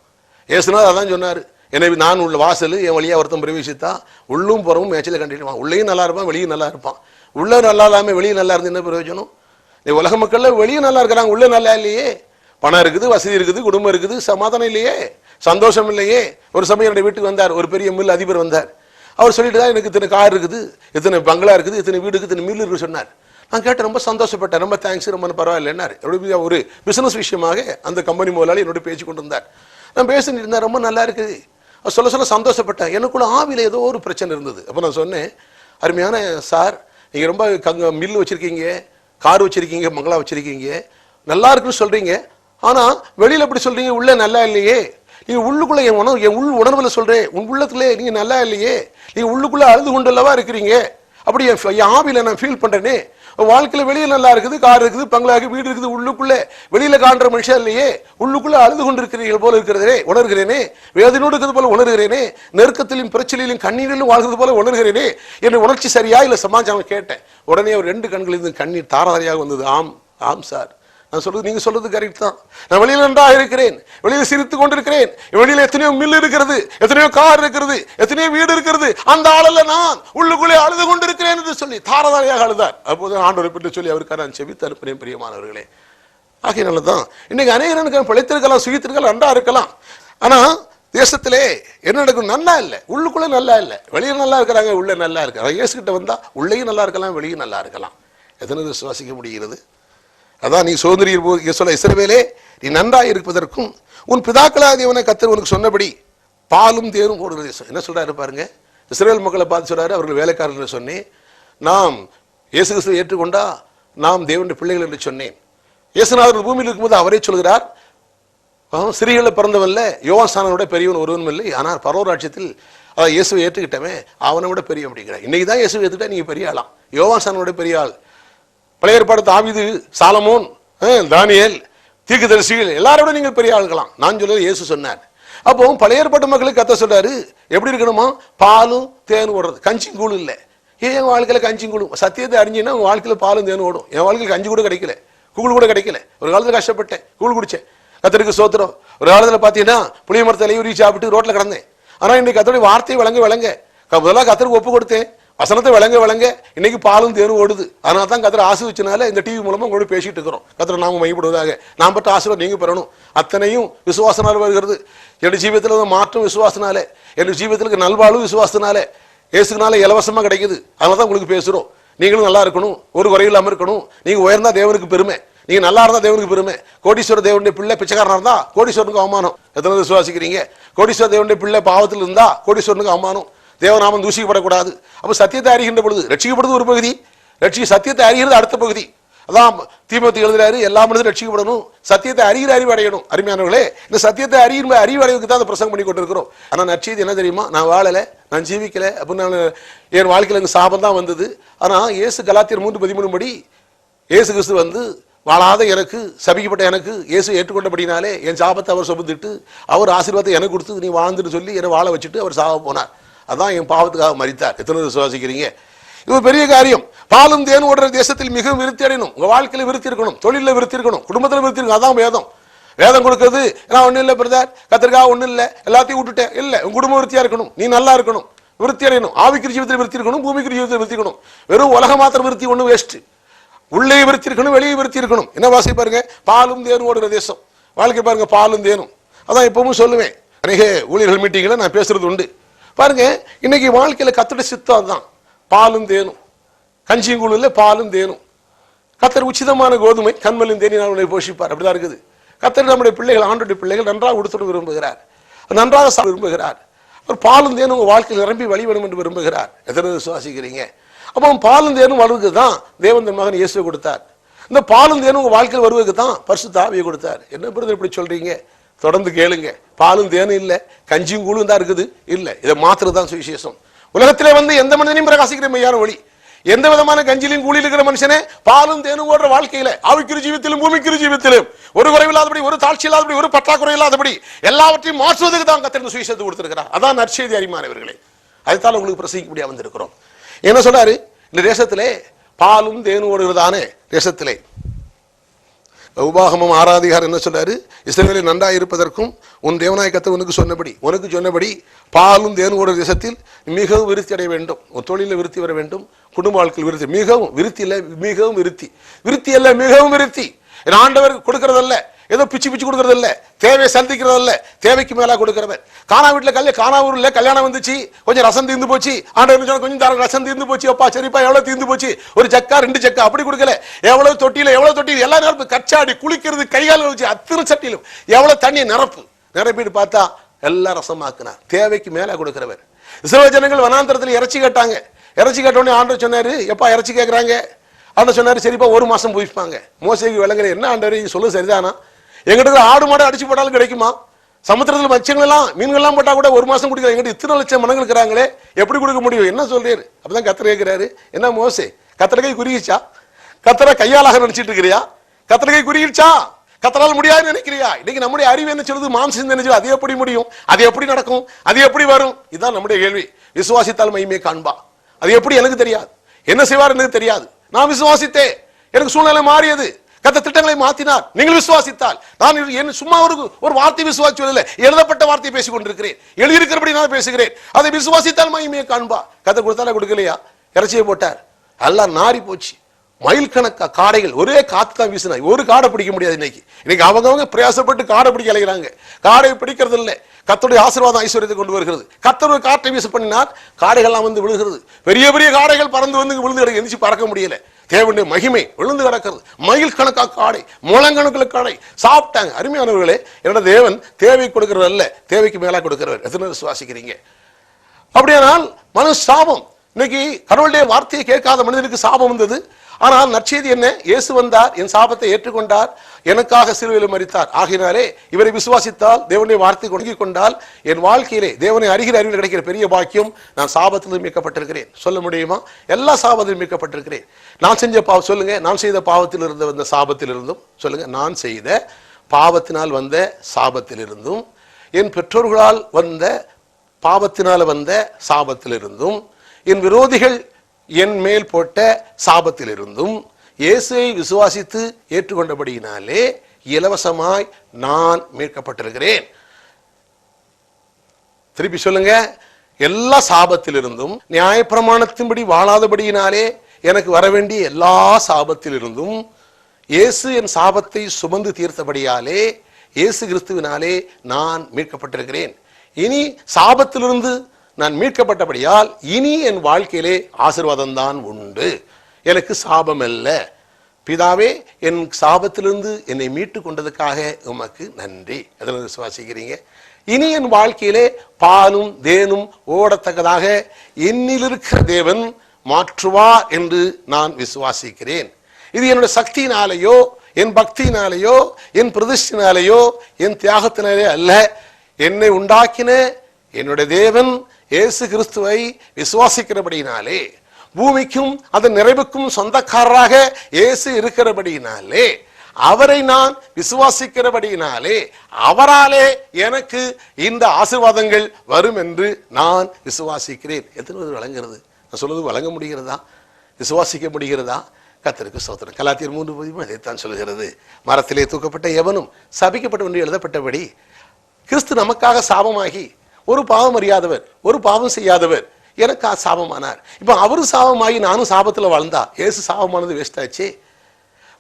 ஏசுனார் அதான் சொன்னார். எனவே நான் உள்ள வாசல், என் வழியா ஒருத்தன் பிரவேசித்தா உள்ளும் புறமும் மேய்ச்சல கண்டிப்பான். உள்ளேயும் நல்லா இருப்பான், வெளியும் நல்லா இருப்பான். உள்ள நல்லா இல்லாம வெளியே நல்லா இருந்து என்ன பிரயோஜனம்? உலக மக்கள்ல வெளியே நல்லா இருக்கிறாங்க, உள்ள நல்லா இல்லையே. பணம் இருக்குது, வசதி இருக்குது, குடும்பம் இருக்குது, சமாதானம் இல்லையே, சந்தோஷம் இல்லையே. ஒரு சமயம் என்னுடைய வீட்டுக்கு வந்தார், ஒரு பெரிய மில் அதிபர் வந்தார். அவர் சொல்லிட்டு தான் எனக்கு இத்தனை கார் இருக்குது, இத்தனை பங்களா இருக்குது, இத்தனை வீடு இருக்குது, இத்தனை மில் இருக்குது சொன்னார். நான் கேட்டேன், ரொம்ப சந்தோஷப்பட்டேன், ரொம்ப தேங்க்ஸ், ரொம்ப பரவாயில்ல என்னார். என்னுடைய ஒரு பிசினஸ் விஷயமாக அந்த கம்பெனி முதலாளி என்னோட பேச்சு கொண்டு இருந்தார். நான் பேசிட்டு இருந்தேன், ரொம்ப நல்லா இருக்குது. சொல்ல சொல்ல சந்தோஷப்பட்டேன். எனக்குள்ள ஆவில ஏதோ ஒரு பிரச்சனை இருந்தது. அப்போ நான் சொன்னேன், அருமையான சார், நீங்கள் ரொம்ப மில் வச்சிருக்கீங்க, கார் வச்சிருக்கீங்க, பங்களா வச்சிருக்கீங்க, நல்லா இருக்குன்னு சொல்றீங்க. ஆனால் வெளியில் எப்படி சொல்றீங்க? உள்ள நல்லா இல்லையே. நீங்க உள்ளுக்குள்ள என் உள் உணர்வுல சொல்றேன், உன் உள்ளத்துல நீங்க நல்லா இல்லையே, நீங்க உள்ளுக்குள்ள அழுது கொண்டல்லவா இருக்கிறீங்க. அப்படி என் ஆவில நான் ஃபீல் பண்றேனே. வாழ்க்கையில வெளியே நல்லா இருக்குது, கார் இருக்குது, பங்களா இருக்குது, வீடு இருக்குது, உள்ளுக்குள்ள வெளியில காண்ற மனுஷன் இல்லையே. உள்ளுக்குள்ள அழுது கொண்டிருக்கிறீர்கள் போல இருக்கிறதே, உணர்கிறேனே. வேதனோடு இருக்கிறது போல உணர்கிறேனே. நெருக்கத்திலும் பிரச்சனையிலும் கண்ணீரிலும் வாழ்கிறது போல உணர்கிறேனே. என் உணர்ச்சி சரியா இல்ல சமாச்சாரம் கேட்டேன். உடனே ஒரு 2 கண்களிலிருந்து கண்ணீர் தாராதாரியாக வந்தது. ஆம் ஆம் சார், நான் சொல்றது நீங்க சொல்றது கரெக்ட் தான். நான் வெளியில நன்றாக இருக்கிறேன், வெளியில சிரித்து கொண்டிருக்கிறேன். வெளியில எத்தனையோ மில் இருக்கிறது, எத்தனையோ கார் இருக்கிறது, எத்தனையோ வீடு இருக்கிறது. அந்த ஆளல்ல நான் உள்ளுக்குள்ளே அழுது கொண்டிருக்கிறேன் என்று சொல்லி தாரதாரியாக அழுதார். அப்போது ஆண்டவரை பற்றி சொல்லி அவருக்காக நான் செபித்து அனுப்பினேன். பிரியமானவர்களே, ஆகையினாலதான் இன்னைக்கு அநேகருக்கு பிழைத்திருக்கலாம், சுகித்திருக்கலாம், நன்றா இருக்கலாம். ஆனா தேசத்திலே என்ன நடக்கும்? நல்லா இல்லை, உள்ளுக்குள்ள நல்லா இல்லை. வெளியே நல்லா இருக்கிறாங்க, உள்ள நல்லா இருக்கிறாங்க. இயேசுகிட்ட வந்தா உள்ளேயும் நல்லா இருக்கலாம், வெளியும் நல்லா இருக்கலாம். எத்தனை விசுவாசிக்க முடிகிறது? அதான் நீ சுதந்திரியின் போது சொல்ல, இஸ்ரவேலே நீ நன்றாய் இருப்பதற்கும் உன் பிதாக்களாகியவனை கர்த்தர் உனக்கு சொன்னபடி பாலும் தேரும் ஓடுகிற தேசம். என்ன சொல்றாரு பாருங்க. இஸ்ரவேல் மக்களை பார்த்து சொல்றாரு, அவர்கள் வேலைக்காரர்கள் சொன்னேன், நாம் இயேசு கிறிஸ்துவை ஏற்றுக்கொண்டா நாம் தேவனுடைய பிள்ளைகள் என்று சொன்னேன். இயேசுநாதர் பூமியில் இருக்கும்போது அவரே சொல்கிறார், சிறிகளை பிறந்தவன்ல யோவான் ஸ்நானனோட பெரியவன் ஒருவனும் இல்லை, ஆனால் பரலோகராஜ்யத்தில் அதான் இயேசுவை ஏற்றுக்கிட்டவன் அவனை விட பெரிய அப்படிங்கிறார். இன்னைக்கு தான் இயேசுவை ஏற்றுக்கிட்டா நீங்க பெரிய ஆளாம். யோவான் ஸ்நானனோட பெரிய ஆள். பழைய ஏற்பாடு தாவீது, சாலமோன், தானியேல், தீர்க்கதரிசிகள் எல்லாரோட நீங்கள் பெரிய ஆளுக்கலாம். நான் சொல்றது இயேசு சொன்னார். அப்போ பழைய ஏற்பாட்டு மக்களுக்கு கத்த சொல்றாரு, எப்படி இருக்கணுமா? பாலும் தேனும் ஓடுறது, கஞ்சியும் கூழ் இல்லை. என் வாழ்க்கையில கஞ்சியும் கூழும் சத்தியத்தை அறிஞ்சின்னா உங்க வாழ்க்கையில பாலும் தேனும் ஓடும். என் வாழ்க்கையில் கஞ்சி கூட கிடைக்கல, கூழ் கூட கிடைக்கல. ஒரு காலத்துல கஷ்டப்பட்டேன், கூழ் குடிச்சேன், கத்தருக்கு சோத்திரம். ஒரு காலத்துல பாத்தீங்கன்னா புளிய மரத்தை உரி சாப்பிட்டு ரோட்ல கிடந்தேன். ஆனா இன்னைக்கு கத்தோடைய வார்த்தையை வழங்க முதல்ல கத்தருக்கு ஒப்பு கொடுத்தேன், வசனத்தை வழங்க இன்னைக்கு பாலும் தேரும் ஓடுது. அதனால தான் கத்தரை ஆசீர்வச்சனால இந்த டிவி மூலமா உங்களோட பேசிட்டு இருக்கிறோம். கத்தரை நாம மையப்படுவதாக. நாம் பட்ட ஆசீர்வாதம் நீங்க பெறணும். அத்தனையும் விசுவாசனால வருகிறது. என்னுடைய ஜீவியத்துல மாற்றம் விசுவாசனாலே, என்னுடைய ஜீவியத்துக்கு நல்வாழ்வு விசுவாசனாலே, இயேசுனால இலவசமா கிடைக்குது. அதனால தான் உங்களுக்கு பேசுறோம். நீங்களும் நல்லா இருக்கணும், ஒரு குறையும் இல்லாம இருக்கணும். நீங்க உயர்ந்தா தேவனுக்கு பெருமை, நீங்க நல்லா இருந்தா தேவனுக்கு பெருமை. கோடீஸ்வர தேவனுடைய பிள்ளை பிச்சைக்காரனா இருந்தா கோடீஸ்வரனுக்கு அவமானம். எத்தனை விசுவாசிக்கிறீங்க? கோடீஸ்வர தேவனுடைய பிள்ளை பாவத்தில் இருந்தா கோடீஸ்வரனுக்கு அவமானம். தேவநாமம் தூசிக்கப்படக்கூடாது. அப்ப சத்தியத்தை அறிகின்ற பொழுது ரட்சிக்கப்படுது ஒரு பகுதி, சத்தியத்தை அறிகிறது அடுத்த பகுதி. அதான் தீமோத்தேயு எழுதுறாரு, எல்லா மனிதரும் ரட்சிக்கப்படணும், சத்தியத்தை அறிகிற அறிவு அடையணும். அருமையானவர்களே, இந்த சத்தியத்தை அறிவு அடைவுக்கு தான் பிரசங்கம் பண்ணி கொண்டிருக்கிறோம். ஆனா நற்செய்தி என்ன தெரியுமா? நான் வாழலை, நான் ஜீவிக்கல அப்படின்னு என் வாழ்க்கையில் எனக்கு சாபம் தான் வந்தது. ஆனா இயேசு கலாத்தியர் 3:13 படி இயேசு கிறிஸ்து வந்து வாழாத எனக்கு, சபிக்கப்பட்ட எனக்கு இயேசு ஏற்றுக்கொண்டபடினாலே என் சாபத்தை அவர் சுமந்துட்டு அவர் ஆசீர்வாதத்தை எனக்கு கொடுத்து நீ வாழ்ந்துட்டு சொல்லி என்னை வாழ வச்சுட்டு அவர் சாக போனார். அதான் என் பாவத்துக்காக மரித்தார். எத்தனை விசுவாசிக்கிறீங்க? இது பெரிய காரியம். பாலும் தேனும் ஓடுற தேசத்தில் மிகவும் விருத்தி அடையணும். உங்க வாழ்க்கையில விருத்தி இருக்கணும், தொழில விருத்தி இருக்கணும், குடும்பத்தில் விருத்தி இருக்கணும். அதான் வேதம். வேதம் கொடுக்குறது நான் ஒன்றும் இல்லை பிரதர், கத்திரிக்காய் ஒன்றும் இல்லை, எல்லாத்தையும் விட்டுட்டேன் இல்லை. உங்க குடும்பம் விருத்தியா இருக்கணும், நீ நல்லா இருக்கணும், விருத்தி அடையணும். ஆவிக்குரிய ஜீவிதத்தில் விருத்தி இருக்கணும், பூமிக்குரிய ஜீவிதத்தில் விருத்தி இருக்கணும். வெறும் உலக மாத்திரம் விருத்தி ஒன்றும் வேஸ்ட். உள்ளே விருத்தி இருக்கணும், வெளியே விருத்தி இருக்கணும். என்ன வாசி பாருங்க, பாலும் தேனும் ஓடுற தேசம். வாழ்க்கை பாருங்க, பாலும் தேனும். அதான் எப்பவும் சொல்லுவேன், அநேக ஊழியர்கள் மீட்டிங்கில் நான் பேசுறது உண்டு. பாருங்க, இன்னைக்கு வாழ்க்கையில கத்தோட சித்தம் அதுதான், பாலும் தேனும். கஞ்சியங்குழுல பாலும் தேனும். கத்தர் உச்சிதமான கோதுமை கண்மலின் தேனினால் உன்னை போஷிப்பார். அப்படிதான் இருக்குது. கத்தர் நம்முடைய பிள்ளைகள், ஆண்டுடைய பிள்ளைகள் நன்றாக உடுத்துட விரும்புகிறார், நன்றாக சாப்பிட விரும்புகிறார். அவர் பாலும் தேனும் உங்க வாழ்க்கையில் நிரம்பி வழிபடும் என்று விரும்புகிறார். எத்தனை விசுவாசிக்கிறீங்க? அப்போ பாலும் தேனும் வருவதுக்கு தான் தேவன் தன் மகன் இயேசுவை கொடுத்தார். இந்த பாலும் தேனும் உங்க வாழ்க்கையில் வருவதுக்கு தான் பரிசுத்த ஆவியை கொடுத்தார். என்ன பிரதர் இப்படி சொல்றீங்க? தொடர்ந்து கேளுங்க. பாலும் தேனும் இல்லை, கஞ்சியும் கூழும் தான் இருக்குது. இல்லை, இதை மாத்திரம் தான் சுவிசேஷம். உலகத்திலே வந்து எந்த மனிதனையும் பிரகாசிக்கிற மையான ஒளி. எந்த விதமான கஞ்சிலையும் கூலியில் இருக்கிற மனுஷனே பாலும் தேனும் ஓடுற வாழ்க்கையில ஆவிக்குரிய ஜீவித்திலும் பூமிக்குரிய ஜீவித்திலும் ஒரு குறைவில்லாதபடி, ஒரு தாழ்ச்சி இல்லாதபடி, ஒரு பற்றாக்குறை இல்லாதபடி எல்லாவற்றையும் மாற்றுவதற்கு தான் கர்த்தர் சுவிசேஷத்தை கொடுத்திருக்கிறார். அதான் நற்செய்தி அறிமானவர்களே. அதுதான் உங்களுக்கு பிரசங்கிக்க முடியாது வந்திருக்கிறோம். என்ன சொல்றாரு? இந்த தேசத்திலே பாலும் தேனும் ஓடுகிறதான தேசத்திலே உபாகமம் 6ஆம் அதிகாரம் என்ன சொல்றாரு? இஸ்ரவேலை நன்றாக இருப்பதற்கும் உன் தேவனாய கர்த்தர் உனக்கு சொன்னபடி பாலும் தேனும் ஓடுகிற தேசத்தில் மிகவும் விருத்தி அடைய வேண்டும். உன் தொழிலில் விருத்தி வர வேண்டும், குடும்ப வாழ்க்கையில் விருத்தி. மிகவும் விருத்தி இல்லை, மிகவும் விருத்தி. விருத்தி அல்ல, மிகவும் விருத்தி. என் ஆண்டவர் கொடுக்கறதல்ல, ஏதோ பிச்சு பிச்சு கொடுக்கறதில்ல, தேவையை சந்திக்கிறதில்ல, தேவைக்கு மேலா கொடுக்கிறவர். காணா வீட்டில் காணா ஊரில் கல்யாணம் வந்துச்சு, கொஞ்சம் ரசம் தீர்ந்து போச்சு. ஆண்டவர் கொஞ்சம் தர ரசம் தீர்ந்து போச்சு, அப்பா சரிப்பா எவ்வளவு தீர்ந்து போச்சு, ஒரு சக்கா 2 சக்கா அப்படி கொடுக்கல. எவ்வளவு தொட்டியில எல்லா நேரமும் கச்சாடி குளிக்கிறது, கைகால வச்சு அத்தனை சட்டியிலும் எவ்வளவு தண்ணியை நிரப்பிட்டு பார்த்தா எல்லா ரசமாக்குனார். தேவைக்கு மேல கொடுக்கிறவர். இஸ்ரவேல் ஜனங்கள் வனாந்தரத்தில் இறைச்சி கேட்டாங்க. இறைச்சி கேட்டோடனே ஆண்டவர் சொன்னாரு, எப்பா இறைச்சி கேட்கறாங்க? ஆண்டவர் சொன்னாரு, சரிப்பா 1 மாசம் போயிப்பாங்க. மோசேக்கு விளங்குற என்ன ஆண்டவர் சொல்லு சரிதானா? எங்கிட்ட ஆடு மாடு அடிச்சு போட்டாலும் கிடைக்குமா? சமுத்திரத்தில் மச்சங்கள் எல்லாம் மீன்கள்லாம் போட்டா கூட 1 மாசம் குடிக்கிற எங்கிட்ட இத்தனை லட்சம் மனங்கள் இருக்கிறாங்களே, எப்படி கொடுக்க முடியும்? என்ன சொல்றாரு? அப்பதான் கர்த்தர் கேட்கிறாரு, என்ன மோசே கர்த்தர் கை குறிச்சா? கர்த்தரை கையாளாக நினைச்சிட்டு இருக்கிறியா? கர்த்தர் கை குறிச்சா? கர்த்தரால் முடியாதுன்னு நினைக்கிறியா? இன்னைக்கு நம்முடைய அறிவு என்ன சொல்லுது? மாம்சம் நினைச்சு அது எப்படி முடியும்? அது எப்படி நடக்கும்? அது எப்படி வரும்? இதுதான் நம்முடைய கேள்வி. விசுவாசித்தால் மகிமையை காண்பா. அது எப்படி எனக்கு தெரியாது, என்ன செய்வார் எனக்கு தெரியாது. நான் விசுவாசித்தேன், எனக்கு சூழ்நிலை மாறியது, கர்த்தர் திட்டங்களை மாற்றினார். நீங்கள் விசுவாசித்தால், நான் சும்மா ஒரு வார்த்தை விசுவாசிப்பதில்லை, எழுதப்பட்ட வார்த்தையை பேசிக் கொண்டிருக்கிறேன், எழுதியிருக்கிறபடி நான் பேசுகிறேன். அதை விசுவாசித்தால் மகிமையை காண்பா. கர்த்தர் கொடுத்தால கொடுக்கலையா? இறைச்சியை போட்டார், எல்லாம் நாரி போச்சு. மயில் கணக்கா காடைகள், ஒரே காத்து தான் வீசினா, ஒரு காடை பிடிக்க முடியாது. இன்னைக்கு அவங்க பிரயாசப்பட்டு காடை பிடிக்க அலைகிறாங்க. காடை பிடிக்கிறது இல்லை, கர்த்தருடைய ஆசீர்வாதம் ஐஸ்வர்யத்தை கொண்டு வருகிறது. கர்த்தர் ஒரு காற்றை வீச பண்ணினார், காடைகள்லாம் வந்து விழுகிறது. பெரிய பெரிய காடைகள் பறந்து வந்து விழுந்து கிடக்கு, எந்திரிச்சு பறக்க முடியல. தேவனுடைய மகிமை விழுந்து கிடக்கிறது. மயில் கணக்கா காடை, முழங்கணக்கில் காடை சாப்பிட்டாங்க. அருமையானவர்களே, என்னோட தேவன் தேவை கொடுக்கிறது அல்ல, தேவைக்கு மேலா கொடுக்கிறவர். எத்தனை விசுவாசிக்கிறீங்க? அப்படியானால் மனு சாபம். இன்னைக்கு கடவுளுடைய வார்த்தையை கேட்காத மனிதனுக்கு சாபம் வந்தது. ஆனால் நற்செய்தி என்ன? இயேசு வந்தார், என் சாபத்தை ஏற்றுக்கொண்டார், எனக்காக சிலுவையில் மரித்தார். ஆகினாலே இவரை விசுவாசித்தால், தேவனுடைய வார்த்தை கொடுக்கிக் கொண்டால், என் வாழ்க்கையிலே தேவனை அறிகிற அறிவில் கிடைக்கிற பெரிய பாக்கியம். நான் சாபத்திலும் மீட்கப்பட்டிருக்கிறேன். சொல்ல முடியுமா? எல்லா சாபத்திலும் மீட்கப்பட்டிருக்கிறேன். நான் செஞ்ச பாவம் சொல்லுங்க, நான் செய்த பாவத்தில் இருந்த வந்த சாபத்தில் இருந்தும் சொல்லுங்க, நான் செய்த பாவத்தினால் வந்த சாபத்தில் இருந்தும், என் பெற்றோர்களால் வந்த பாவத்தினால் வந்த சாபத்தில் இருந்தும், என் விரோதிகள் என் மேல் போட்ட சாபத்தில் இருந்தும் இயேசுவை விசுவாசித்து ஏற்றுக்கொண்டபடியினாலே இலவசமாய் நான் மீட்கப்பட்டிருக்கிறேன். திருப்பி சொல்லுங்க, எல்லா சாபத்திலிருந்தும், நியாயப்பிரமாணத்தின்படி வாழாதபடியினாலே எனக்கு வர வேண்டிய எல்லா சாபத்திலிருந்தும் இயேசு என் சாபத்தை சுமந்து தீர்த்தபடியாலே, இயேசு கிறிஸ்துவினாலே நான் மீட்கப்பட்டிருக்கிறேன். இனி சாபத்திலிருந்து நான் மீட்கப்பட்டபடியால் இனி என் வாழ்க்கையிலே ஆசீர்வாதம் தான் உண்டு, எனக்கு சாபம் அல்ல. பிதாவே, என் சாபத்திலிருந்து என்னை மீட்டு கொண்டதுக்காக உமக்கு நன்றி. எதனை விசுவாசிக்கிறீங்க? இனி என் வாழ்க்கையிலே பாலும் தேனும் ஓடத்தக்கதாக என்னில் இருக்கிற தேவன் மாற்றுவார் என்று நான் விசுவாசிக்கிறேன். இது என்னுடைய சக்தியினாலேயோ, என் பக்தியினாலேயோ, என் பிரதிஷ்டினாலேயோ, என் தியாகத்தினாலே அல்ல. என்னை உண்டாக்கின என்னுடைய தேவன் இயேசு கிறிஸ்துவை விசுவாசிக்கிறபடியினாலே, பூமிக்கும் அதன் நிறைவுக்கும் சொந்தக்காரராக இயேசு இருக்கிறபடியினாலே, அவரை நான் விசுவாசிக்கிறபடியினாலே, அவராலே எனக்கு இந்த ஆசீர்வாதங்கள் வரும் என்று நான் விசுவாசிக்கிறேன். எத்தனை பேர் வழங்குறது? நான் சொல்றது வழங்க முடிகிறதா? விசுவாசிக்க முடிகிறதா? கர்த்தருக்கு ஸ்தோத்திரம். கலாத்தியர் 3:10 அதைத்தான் சொல்கிறது. மரத்திலே தூக்கப்பட்ட எவனும் சபிக்கப்பட்ட ஒன்று எழுதப்பட்டபடி கிறிஸ்து நமக்காக சாபமாகி, ஒரு பாவம் அறியாதவர், ஒரு பாவம் செய்யாதவர் எனக்கு சாபமானார். இப்ப அவரு சாபமாகி நானும் சாபத்துல வாழ்ந்தா இயேசு சாபமானது வேஸ்ட் ஆச்சு.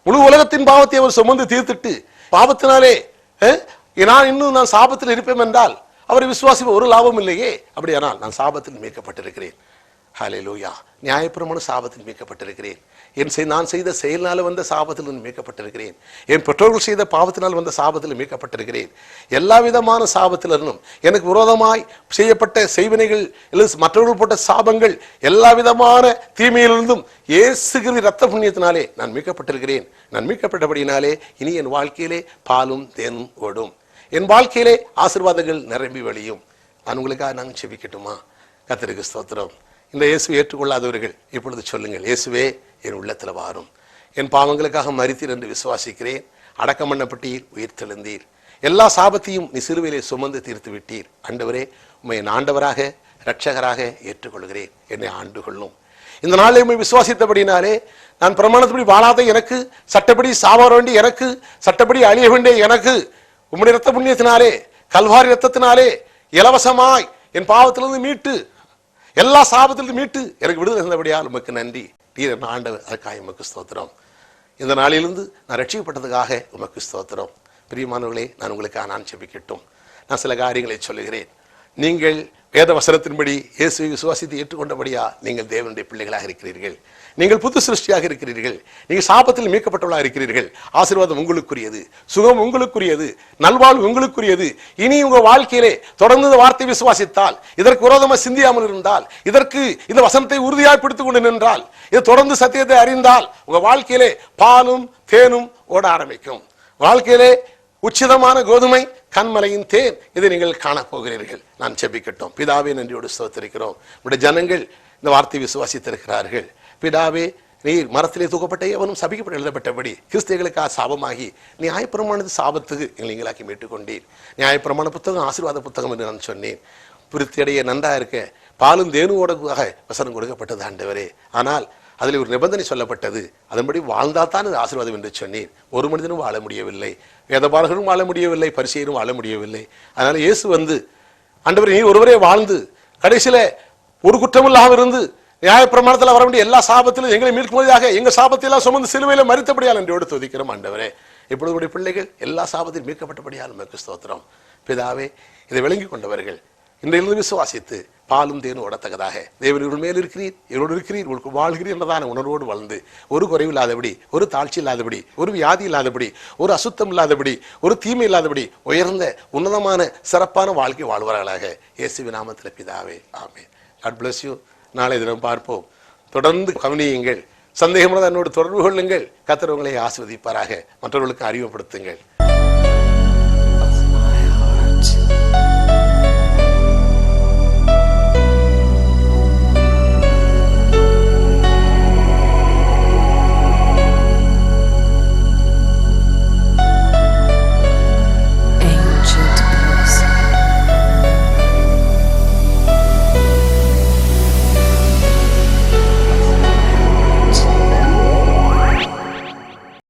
முழு உலகத்தின் பாவத்தை அவர் சுமந்து தீர்த்துட்டு பாவத்தினாலே நான் சாபத்தில் இருப்பேன் என்றால் அவரை விசுவாசிப்ப ஒரு லாபம் இல்லையே. அப்படியானால் நான் சாபத்தில் மீட்கப்பட்டிருக்கிறேன். ஹல்லேலூயா. நியாயப்பிரமாண சாபத்தில் மீட்கப்பட்டிருக்கிறேன். நான் செய்த செயலினால வந்த சாபத்தில் மீட்கப்பட்டிருக்கிறேன். என் பெற்றோர்கள் செய்த பாவத்தினால் வந்த சாபத்தில் மீட்கப்பட்டிருக்கிறேன். எல்லா விதமான சாபத்திலிருந்தும், எனக்கு விரோதமாய் செய்யப்பட்ட செய்வினைகள், மற்றவர்கள் போட்ட சாபங்கள், எல்லா விதமான தீமையிலிருந்தும் இயேசுவின் இரத்த புண்ணியத்தினாலே நான் மீட்கப்பட்டிருக்கிறேன். நான் மீட்கப்பட்டபடியினாலே இனி என் வாழ்க்கையிலே பாலும் தேனும் ஓடும். என் வாழ்க்கையிலே ஆசீர்வாதங்கள் நிரம்பி வழியும். நான் உங்களுக்காக நான் செபிக்கட்டுமா? கர்த்தருக்கு ஸ்தோத்திரம். இந்த இயேசுவை ஏற்றுக்கொள்ளாதவர்கள் இப்பொழுது சொல்லுங்கள், இயேசுவே என் உள்ளத்துல வாரும். என் பாவங்களுக்காக மரித்தீர் என்று விசுவாசிக்கிறேன். அடக்கம் பண்ணப்பட்டீர், உயிர் தெழுந்தீர். எல்லா சாபத்தையும் நீ சிலுவையிலே சுமந்து தீர்த்து விட்டீர். ஆண்டவரே, உம்மை என் ஆண்டவராக இரட்சகராக ஏற்றுக்கொள்கிறேன். என்னை ஆண்டு கொள்ளும். இந்த நாளில் உம்மை விசுவாசித்தபடினாலே நான் பிரமாணப்படி வாழாத எனக்கு, சட்டப்படி சாவார வேண்டிய எனக்கு, சட்டப்படி அழிய வேண்டிய எனக்கு, உம்முடைய இரத்த புண்ணியத்தினாலே, கல்வாரி இரத்தத்தினாலே இலவசமாய் என் பாவத்திலிருந்து மீட்டு, எல்லா சாபத்திலிருந்து மீட்டு எனக்கு விடுதலை இருந்தபடியால் உமக்கு நன்றி. நீர் என் ஆண்டவர், அதற்காக உமக்கு ஸ்தோத்திரம். இந்த நாளிலிருந்து நான் ரட்சிக்கப்பட்டதுக்காக உமக்கு ஸ்தோத்திரம். பிரியமானவர்களே, நான் உங்களுக்காக நான் செபிக்கட்டும். நான் சில காரியங்களை சொல்லுகிறேன். நீங்கள் வேத வசனத்தின்படி இயேசுவை விசுவாசித்து ஏற்றுக்கொண்டபடியா நீங்கள் தேவனுடைய பிள்ளைகளாக இருக்கிறீர்கள். நீங்கள் புது சிருஷ்டியாக இருக்கிறீர்கள். நீங்கள் சாபத்தில் மீட்கப்பட்டவர்களாக இருக்கிறீர்கள். ஆசீர்வாதம் உங்களுக்குரியது, சுகம் உங்களுக்குரியது, நல்வாழ்வு உங்களுக்குரியது. இனி உங்க வாழ்க்கையிலே தொடர்ந்து இந்த வார்த்தை விசுவாசித்தால், இதற்கு விரோதமாக சிந்தியாமல் இருந்தால், இதற்கு இந்த வசனத்தை உறுதியாக பிடித்துக் கொண்டு நின்றால், இதை தொடர்ந்து சத்தியத்தை அறிந்தால், உங்க வாழ்க்கையிலே பாலும் தேனும் ஓட ஆரம்பிக்கும். வாழ்க்கையிலே உச்சிதமான கோதுமை, கண்மலையின் தேன், இதை நீங்கள் காணப்போகிறீர்கள். நான் செபிக்கட்டும். பிதாவே, நன்றியோடு ஸ்தோத்திரிக்கிறோம். உடைய ஜனங்கள் இந்த வார்த்தை விசுவாசித்திருக்கிறார்கள். பிதாவே, நீர் மரத்திலே தூக்கப்பட்ட எவனும் சபிக்கப்பட்டு எழுதப்பட்டபடி கிறிஸ்தவர்களுக்காக சாபமாகி நியாயப்பிரமாணத்து சாபத்துக்கு எங்களை நீங்களாக்கி மீட்டுக்கொண்டீர். நியாயப்பிரமாண புத்தகம் ஆசீர்வாத புத்தகம் என்று நான் சொன்னேன். பிரித்தியடைய நன்றா இருக்க பாலும் தேனுவோடாக வசனம் கொடுக்கப்பட்டது ஆண்டவரே. ஆனால் அதில் ஒரு நிபந்தனை சொல்லப்பட்டது. அதன்படி வாழ்ந்தால்தான் அது ஆசீர்வாதம் என்று சொன்னீர். ஒரு மனிதனும் வாழ முடியவில்லை, வேதபாரகரும் வாழ முடியவில்லை, பரிசேயரும் வாழ முடியவில்லை. அதனால இயேசு வந்து, ஆண்டவரே நீர் ஒருவரே வாழ்ந்து கடைசியில ஒரு குற்றமில்லாமல் இருந்து நியாயப்பிரமாணத்தில் வர வேண்டிய எல்லா சாபத்திலும் எங்களை மீட்கும்படியாக எங்க சாபத்தையெல்லாம் சுமந்து சிலுவையில மரித்தபடியால் என்றோடு துதிக்கிறோம். ஆண்டவரே, இப்பொழுது உடைய பிள்ளைகள் எல்லா சாபத்தையும் மீட்கப்பட்டபடியால் நமக்கு ஸ்தோத்திரம். பிதாவே, இதை விளங்கி கொண்டவர்கள் இன்றையிலிருந்து விசுவாசித்து பாலும் தேனும் ஓடத்தக்கதாக தேவன் இவர்கள் மேல் இருக்கிறீர், இவரோடு இருக்கிறீர், உங்களுக்கு வாழ்கிறீர் என்றதான உணர்வோடு வாழ்ந்து, ஒரு குறைவு இல்லாதபடி, ஒரு தாழ்ச்சி இல்லாதபடி, ஒரு வியாதி இல்லாதபடி, ஒரு அசுத்தம் இல்லாதபடி, ஒரு தீமை இல்லாதபடி உயர்ந்த உன்னதமான சிறப்பான வாழ்க்கை வாழ்வார்களாக இயேசுவின் நாமத்தில் பிதாவே, ஆமென். God bless you. நாளை தினம் பார்ப்போம். தொடர்ந்து கவனியுங்கள். சந்தேகம் என்னோடு தொடர்பு கொள்ளுங்கள். கர்த்தர் உங்களை ஆசீர்வதிப்பாராக. மற்றவர்களுக்கு அறிமுகப்படுத்துங்கள்.